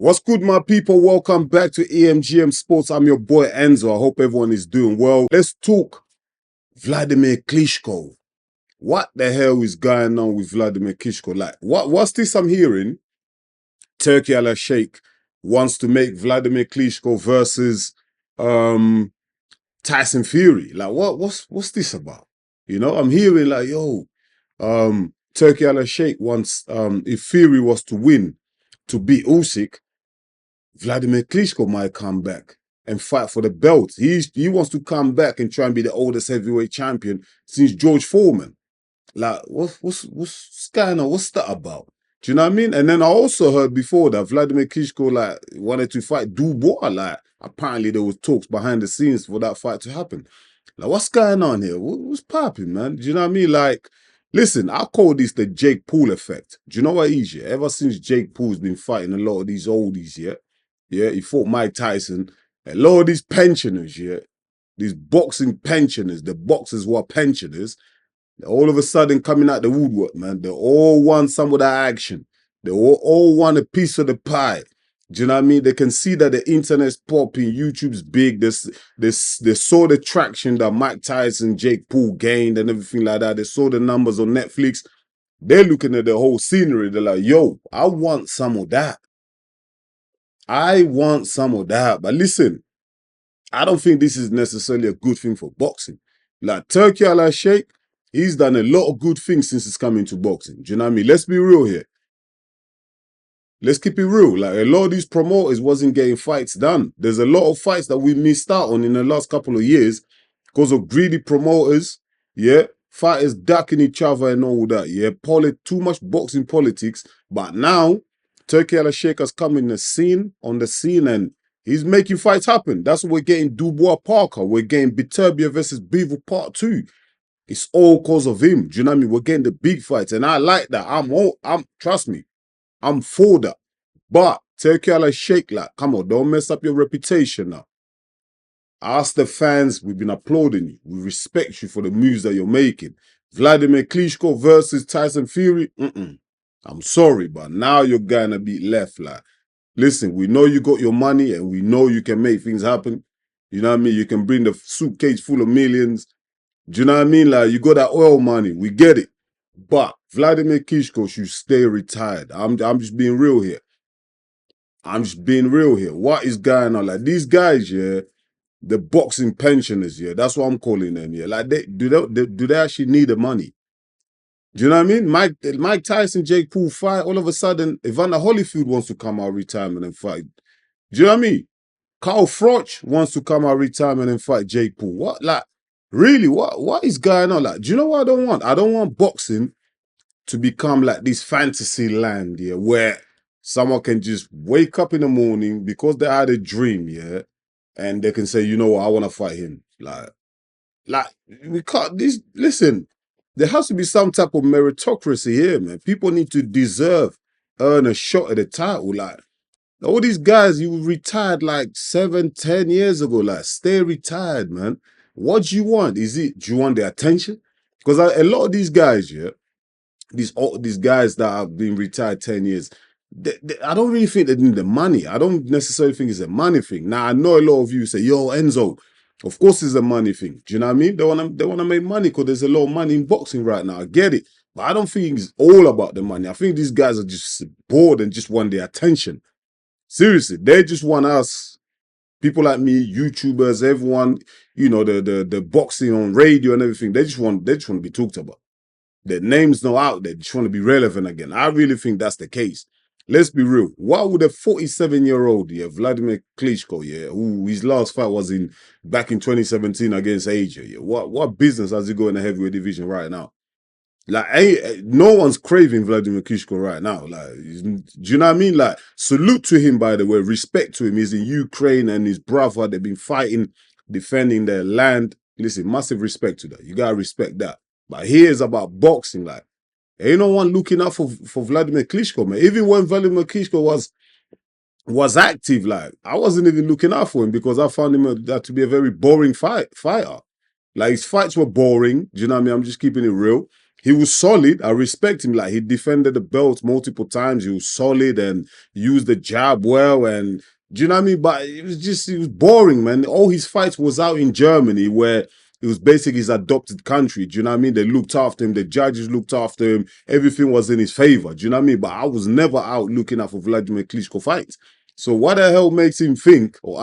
What's good, my people? Welcome back to EMGM Sports. I'm your boy Enzo. I hope everyone is doing well. Let's talk Wladimir Klitschko. What the hell is going on with Wladimir Klitschko? Like, what's this I'm hearing? Turkey Al Sheikh wants to make Wladimir Klitschko versus Tyson Fury. Like, what's this about? You know, I'm hearing like, Turkey Al Sheikh wants if Fury was to win to beat Usyk, Wladimir Klitschko might come back and fight for the belt. He wants to come back and try and be the oldest heavyweight champion since George Foreman. Like, what's going on? What's that about? Do you know what I mean? And then I also heard before that Wladimir Klitschko like wanted to fight Dubois. Like, apparently there was talks behind the scenes for that fight to happen. Like, what's going on here? What's popping, man? Do you know what I mean? Like, listen, I call this the Jake Paul effect. Do you know what it is? Yeah? Ever since Jake Paul's been fighting a lot of these oldies, he fought Mike Tyson. A lot of these pensioners, these boxing pensioners, the boxers who are pensioners, they're all of a sudden coming out the woodwork, man. They all want some of that action. They all want a piece of the pie. Do you know what I mean? They can see that the internet's popping, YouTube's big. They saw the traction that Mike Tyson, Jake Paul gained and everything like that. They saw the numbers on Netflix. They're looking at the whole scenery. They're like, yo, I want some of that. I want some of that. But listen, I don't think this is necessarily a good thing for boxing. Like Turkey Al Sheikh, he's done a lot of good things since he's come into boxing. Do you know what I mean? Let's be real here. Let's keep it real. Like, a lot of these promoters wasn't getting fights done. There's a lot of fights that we missed out on in the last couple of years because of greedy promoters, fighters ducking each other and all that, too much boxing politics. But now, Turkey Al Sheikh has come on the scene, and he's making fights happen. That's what we're getting Dubois Parker. We're getting Beterbiev versus Beaver Part 2. It's all cause of him. Do you know what I mean? We're getting the big fights, and I like that. Trust me, I'm for that. But Turkey Al Sheikh, like, come on, don't mess up your reputation now. Ask the fans, we've been applauding you. We respect you for the moves that you're making. Wladimir Klitschko versus Tyson Fury, I'm sorry, but now you're gonna be left. Like, listen, we know you got your money and we know you can make things happen. You know what I mean? You can bring the suitcase full of millions. Do you know what I mean? Like, you got that oil money. We get it. But Wladimir Klitschko should stay retired. I'm just being real here. I'm just being real here. What is going on? Like, these guys, the boxing pensioners, that's what I'm calling them, Like, do they actually need the money? Do you know what I mean? Mike Tyson, Jake Paul fight. All of a sudden, Evander Holyfield wants to come out of retirement and fight. Do you know what I mean? Carl Froch wants to come out of retirement and fight Jake Paul. What, like, really? What is going on? Like, do you know what I don't want? I don't want boxing to become like this fantasy land, where someone can just wake up in the morning because they had a dream, and they can say, you know what, I want to fight him. Like, we can't. Listen, there has to be some type of meritocracy here, man. People need to earn a shot at the title. Like, all these guys, you retired like 7, 10 years ago. Like, stay retired, man. What do you want? Do you want the attention? Because a lot of these guys, these guys that have been retired 10 years, I don't really think they need the money. I don't necessarily think it's a money thing. Now, I know a lot of you say, yo, Enzo, of course it's a money thing. Do you know what I mean? They want to make money because there's a lot of money in boxing right now. I get it. But I don't think it's all about the money. I think these guys are just bored and just want the attention. Seriously, they just want us, people like me, YouTubers, everyone, the boxing on radio and everything. They just want to be talked about. Their name's not out there. They just want to be relevant again. I really think that's the case. Let's be real. Why would a 47-year-old, Wladimir Klitschko, who his last fight was back in 2017 against Asia, what business has he got in the heavyweight division right now? Like, no one's craving Wladimir Klitschko right now. Like, do you know what I mean? Like, salute to him, by the way. Respect to him. He's in Ukraine and his brother, they've been fighting, defending their land. Listen, massive respect to that. You gotta respect that. But here's about boxing. Like, ain't no one looking out for Wladimir Klitschko, man. Even when Wladimir Klitschko was active, like, I wasn't even looking out for him because I found him to be a very boring fighter. Like, his fights were boring. Do you know what I mean? I'm just keeping it real. he was solid. I respect him. Like, he defended the belt multiple times. He was solid and used the jab well. And do you know what I mean? But it was boring, man. All his fights was out in Germany, where it was basically his adopted country. Do you know what I mean? They looked after him. The judges looked after him. Everything was in his favor. Do you know what I mean? But I was never out looking out for Wladimir Klitschko fights. So what the hell makes him think, or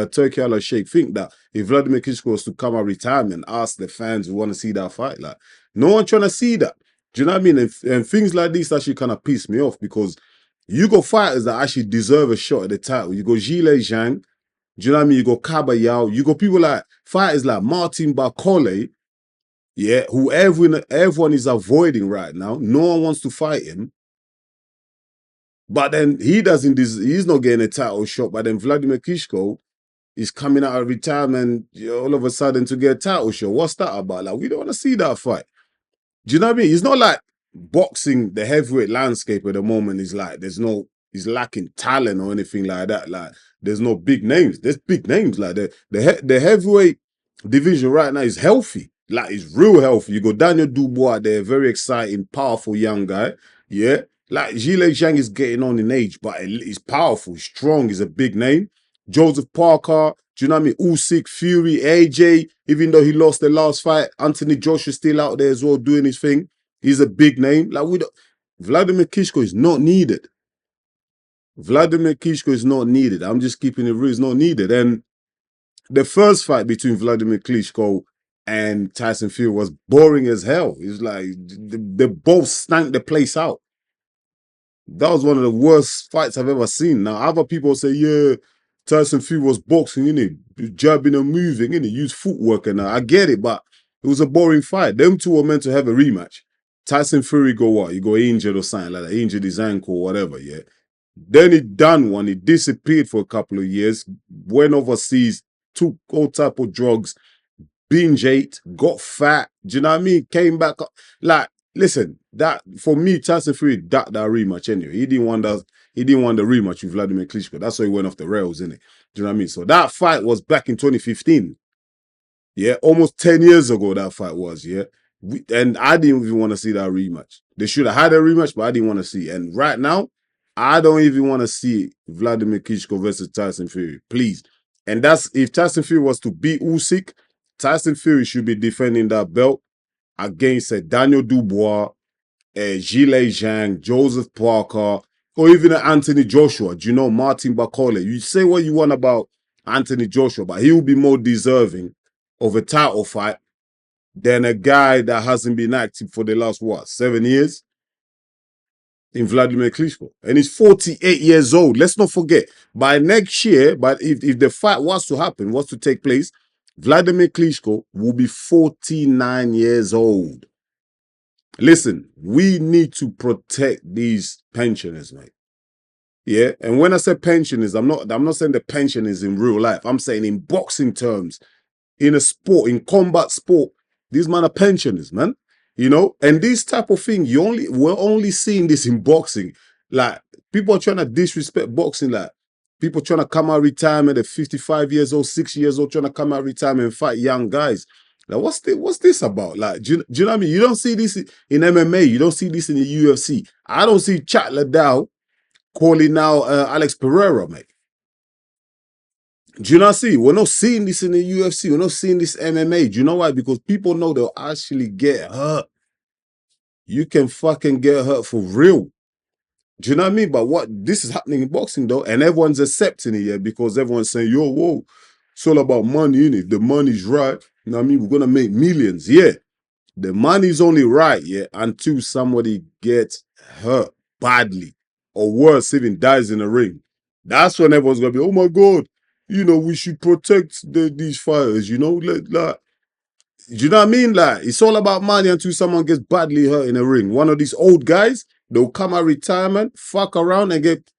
Turkey Al Sheikh think, that if Wladimir Klitschko was to come out retirement, ask the fans who want to see that fight? Like, no one trying to see that. Do you know what I mean? And things like this actually kind of piss me off, because you got fighters that actually deserve a shot at the title. You got Zhilei Zhang. Do you know what I mean? You got Kaba Yao. You got people like fighters like Martin Barcole, yeah, who everyone is avoiding right now. No one wants to fight him. But then he's not getting a title shot. But then Wladimir Klitschko is coming out of retirement, all of a sudden, to get a title shot. What's that about? Like, we don't want to see that fight. Do you know what I mean? It's not like boxing, the heavyweight landscape at the moment is like, he's lacking talent or anything like that. Like, there's no big names. There's big names. Like, the heavyweight division right now is healthy. Like, it's real healthy. You got Daniel Dubois there, very exciting, powerful young guy. Yeah. Like, Zhilei Zhang is getting on in age, but he's powerful, strong, he's a big name. Joseph Parker, do you know what I mean? Usyk, Fury, AJ, even though he lost the last fight, Anthony Joshua's still out there as well doing his thing. He's a big name. Like, Wladimir Klitschko is not needed. Wladimir Klitschko is not needed. I'm just keeping it real. It's not needed. And the first fight between Wladimir Klitschko and Tyson Fury was boring as hell. It's like they both stank the place out. That was one of the worst fights I've ever seen. Now, other people say, yeah, Tyson Fury was boxing, innit? Jabbing and moving, innit? Use footwork and I get it, but it was a boring fight. Them two were meant to have a rematch. Tyson Fury go what? He got injured or something like that. He injured his ankle or whatever, yeah. Then he done one. He disappeared for a couple of years, went overseas, took all type of drugs, binge ate, got fat. Do you know what I mean? Came back. Like, listen, that for me, Tyson Fury that rematch anyway. He didn't want the rematch with Wladimir Klitschko. That's why he went off the rails, innit? Do you know what I mean? So that fight was back in 2015. Yeah, almost 10 years ago that fight was, yeah. And I didn't even want to see that rematch. They should have had a rematch, but I didn't want to see it. And right now, I don't even want to see Wladimir Klitschko versus Tyson Fury, please. And that's, if Tyson Fury was to beat Usyk, Tyson Fury should be defending that belt against Daniel Dubois, Zhilei Zhang, Joseph Parker, or even Anthony Joshua. Do you know Martin Bakole? You say what you want about Anthony Joshua, but he will be more deserving of a title fight than a guy that hasn't been active for the last, 7 years? In Wladimir Klitschko. And he's 48 years old. Let's not forget, by next year, but if the fight was to happen, was to take place, Wladimir Klitschko will be 49 years old. Listen, we need to protect these pensioners, mate. Yeah, and when I say pensioners, I'm not saying the pensioners in real life. I'm saying in boxing terms, in a sport, in combat sport, these men are pensioners, man. And this type of thing, we're only seeing this in boxing. Like, people are trying to disrespect boxing. Like, people trying to come out of retirement at 55 years old, 60 years old, trying to come out of retirement and fight young guys. Like, what's this about? Like, do you know what I mean? You don't see this in MMA. You don't see this in the UFC. I don't see Chat Liddell calling now Alex Pereira, mate. Do you not see? We're not seeing this in the UFC. We're not seeing this MMA. Do you know why? Because people know they'll actually get hurt. You can fucking get hurt for real. Do you know what I mean? But this is happening in boxing, though, and everyone's accepting it, yeah, because everyone's saying, yo, whoa, it's all about money, innit? The money's right. You know what I mean? We're going to make millions. Yeah, the money's only right, yeah, until somebody gets hurt badly, or worse, even dies in the ring. That's when everyone's going to be, oh my God, we should protect these fighters, like, do you know what I mean? Like, it's all about money until someone gets badly hurt in a ring. One of these old guys, they'll come out of retirement, fuck around and get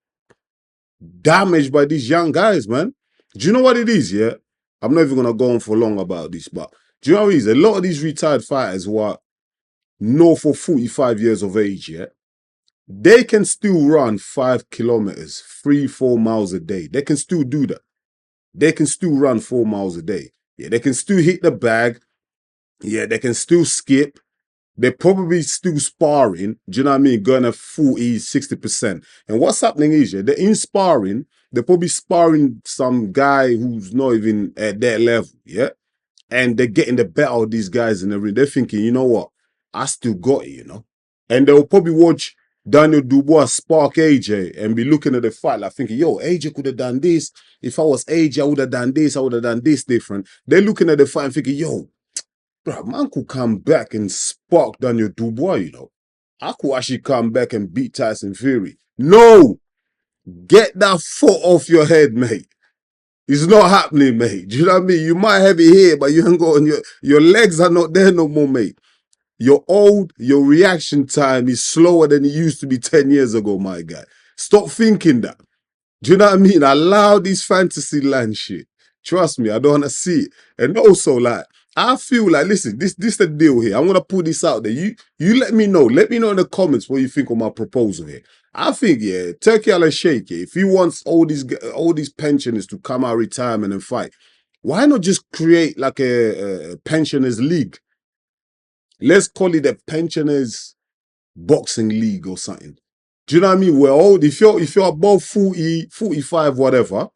damaged by these young guys, man. Do you know what it is, yeah? I'm not even going to go on for long about this, but do you know what it is? A lot of these retired fighters who are north of 45 years of age, yeah? They can still run 5 kilometers, 3-4 miles a day. They can still do that. They can still run 4 miles a day. Yeah, they can still hit the bag. Yeah, they can still skip. They're probably still sparring, do you know what I mean? Going at 40, 60%. And what's happening is, yeah, they're in sparring, they're probably sparring some guy who's not even at their level, yeah? And they're getting the better of these guys in the ring. They're thinking, you know what? I still got it, you know? And they'll probably watch Daniel Dubois spark AJ and be looking at the fight like thinking, yo, AJ could have done this. If I was AJ, I would have done this. I would have done this different. They're looking at the fight and thinking, yo, bro, man could come back and spark Daniel Dubois, you know. I could actually come back and beat Tyson Fury. No! Get that foot off your head, mate. It's not happening, mate. Do you know what I mean? You might have it here, but you ain't got on your legs are not there no more, mate. You're old, your reaction time is slower than it used to be 10 years ago, my guy. Stop thinking that. Do you know what I mean? Allow this fantasy land shit. Trust me, I don't want to see it. And also, like, I feel like, listen, this the deal here. I'm gonna put this out there. You let me know. Let me know in the comments what you think of my proposal here. I think, yeah, Turkey Al Sheikh, yeah, if he wants all these pensioners to come out of retirement and fight, why not just create like a pensioners league? Let's call it a pensioners boxing league or something. Do you know what I mean? We're old. If you're above 40, 45, whatever,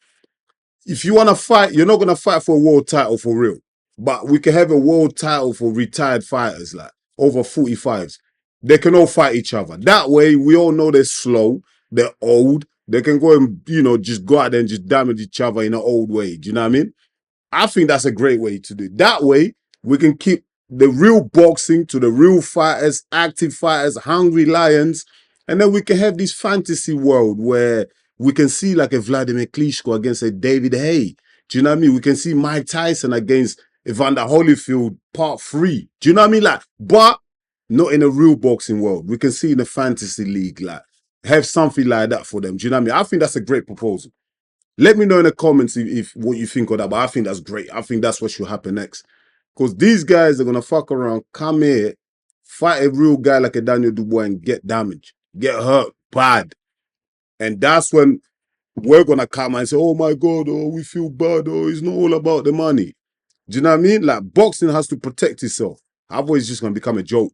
if you want to fight, you're not going to fight for a world title for real. But we can have a world title for retired fighters, like over 45s. They can all fight each other. That way, we all know they're slow, they're old. They can go and, you know, just go out there and just damage each other in an old way. Do you know what I mean? I think that's a great way to do it. That way, we can keep the real boxing to the real fighters, active fighters, hungry lions. And then we can have this fantasy world where we can see like a Wladimir Klitschko against a David Haye. Do you know what I mean? We can see Mike Tyson against Evander Holyfield part 3. Do you know what I mean? Like, but not in a real boxing world. We can see in the fantasy league, like, have something like that for them. Do you know what I mean? I think that's a great proposal. Let me know in the comments if what you think of that, but I think that's great. I think that's what should happen next. Because these guys are going to fuck around, come here, fight a real guy like a Daniel Dubois and get damaged, get hurt bad. And that's when we're going to come and say, oh my God, oh, we feel bad, oh, it's not all about the money. Do you know what I mean? Like, boxing has to protect itself. Otherwise, it's just going to become a joke.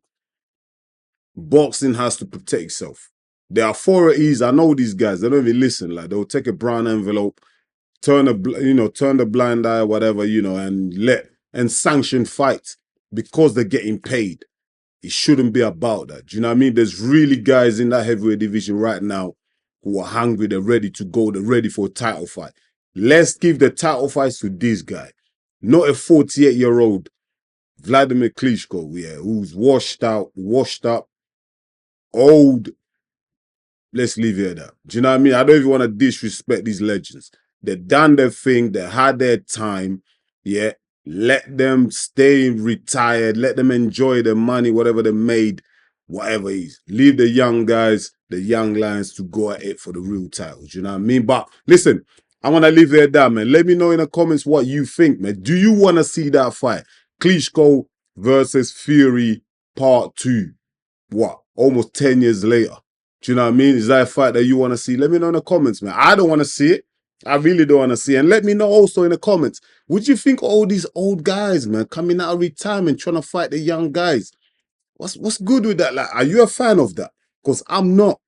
Boxing has to protect itself. There are authorities, I know these guys, they don't even listen. Like, they'll take a brown envelope, turn the blind eye, whatever, you know, and sanction fights because they're getting paid. It shouldn't be about that. Do you know what I mean? There's really guys in that heavyweight division right now who are hungry, they're ready to go, they're ready for a title fight. Let's give the title fights to this guy, not a 48-year-old Wladimir Klitschko, yeah, who's washed up, old. Let's leave it at that. Do you know what I mean? I don't even want to disrespect these legends. They've done their thing. They had their time. Yeah. Let them stay retired. Let them enjoy their money, whatever they made, whatever it is. Leave the young guys, the young lions to go at it for the real titles. You know what I mean? But listen, I want to leave it at that, man. Let me know in the comments what you think, man. Do you want to see that fight? Klitschko versus Fury part 2. What? Almost 10 years later. Do you know what I mean? Is that a fight that you want to see? Let me know in the comments, man. I don't want to see it. I really don't want to see it. And let me know also in the comments, what you think of all these old guys, man, coming out of retirement, trying to fight the young guys? What's good with that? Like, are you a fan of that? Because I'm not.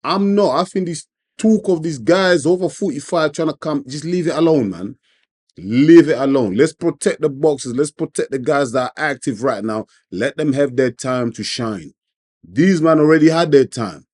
I'm not. I think this talk of these guys over 45 trying to come, just leave it alone, man. Leave it alone. Let's protect the boxers. Let's protect the guys that are active right now. Let them have their time to shine. These men already had their time.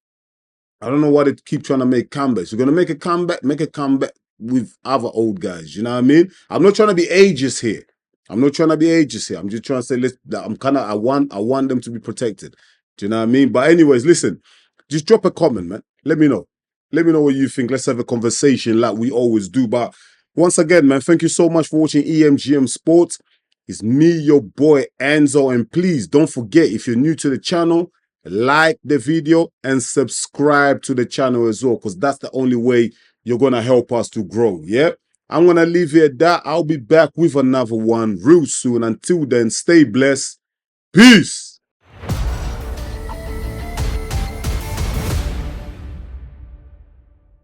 I don't know why they keep trying to make comebacks. You're going to make a comeback with other old guys. You know what I mean? I'm not trying to be ageist here. I'm just trying to say, I want them to be protected. Do you know what I mean? But anyways, listen, just drop a comment, man. Let me know. Let me know what you think. Let's have a conversation like we always do. But once again, man, thank you so much for watching EMGM Sports. It's me, your boy, Enzo. And please don't forget, if you're new to the channel, like the video and subscribe to the channel as well, because that's the only way you're going to help us to grow. Yeah, I'm going to leave it at that. I'll be back with another one real soon. Until then, stay blessed. Peace.